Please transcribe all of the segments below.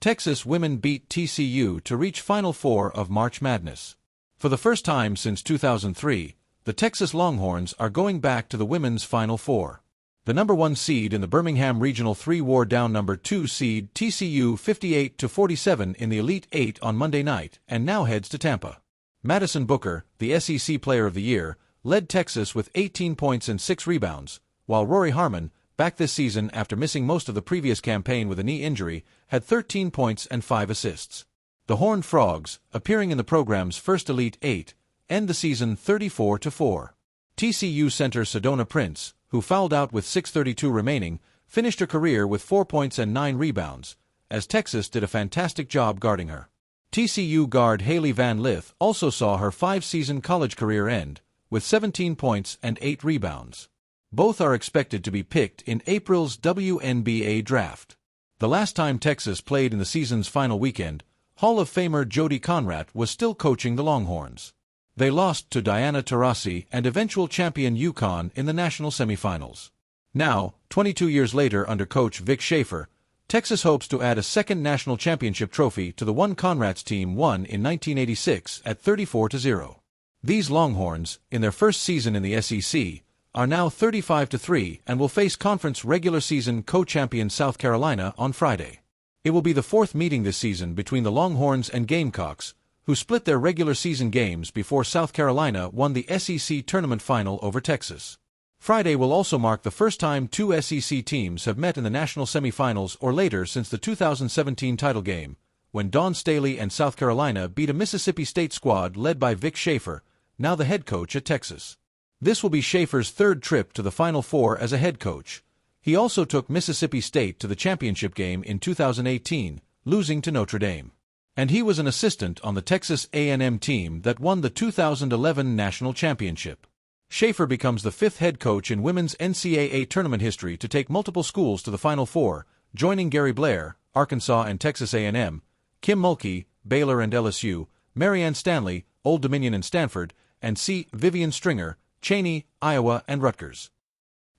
Texas women beat TCU to reach Final Four of March Madness. For the first time since 2003, the Texas Longhorns are going back to the women's Final Four. The number 1 seed in the Birmingham Regional 3 wore down number 2 seed TCU 58-47 in the Elite Eight on Monday night and now heads to Tampa. Madison Booker, the SEC Player of the Year, led Texas with 18 points and 6 rebounds, while Rory Harmon, back this season after missing most of the previous campaign with a knee injury, had 13 points and 5 assists. The Horned Frogs, appearing in the program's first Elite Eight, end the season 34-4. TCU center Sedona Prince, who fouled out with 6:32 remaining, finished her career with 4 points and 9 rebounds, as Texas did a fantastic job guarding her. TCU guard Haley Van Lith also saw her 5-season college career end, with 17 points and 8 rebounds. Both are expected to be picked in April's WNBA draft. The last time Texas played in the season's final weekend, Hall of Famer Jody Conrad was still coaching the Longhorns. They lost to Diana Taurasi and eventual champion UConn in the national semifinals. Now, 22 years later under coach Vic Schaefer, Texas hopes to add a second national championship trophy to the one Conrad's team won in 1986 at 34-0. These Longhorns, in their first season in the SEC, are now 35-3 and will face conference regular season co-champion South Carolina on Friday. It will be the 4th meeting this season between the Longhorns and Gamecocks, who split their regular season games before South Carolina won the SEC tournament final over Texas. Friday will also mark the first time 2 SEC teams have met in the national semifinals or later since the 2017 title game, when Dawn Staley and South Carolina beat a Mississippi State squad led by Vic Schaefer, now the head coach at Texas. This will be Schaefer's 3rd trip to the Final Four as a head coach. He also took Mississippi State to the championship game in 2018, losing to Notre Dame. And he was an assistant on the Texas A&M team that won the 2011 national championship. Schaefer becomes the 5th head coach in women's NCAA tournament history to take multiple schools to the Final Four, joining Gary Blair, Arkansas and Texas A&M, Kim Mulkey, Baylor and LSU, Marianne Stanley, Old Dominion and Stanford, and C. Vivian Stringer, Cheney, Iowa and Rutgers.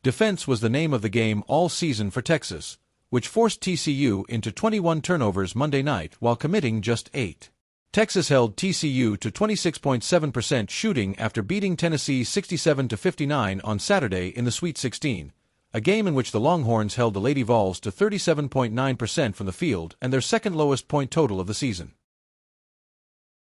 Defense was the name of the game all season for Texas, which forced TCU into 21 turnovers Monday night while committing just 8. Texas held TCU to 26.7% shooting after beating Tennessee 67-59 on Saturday in the Sweet 16, a game in which the Longhorns held the Lady Vols to 37.9% from the field and their second lowest point total of the season.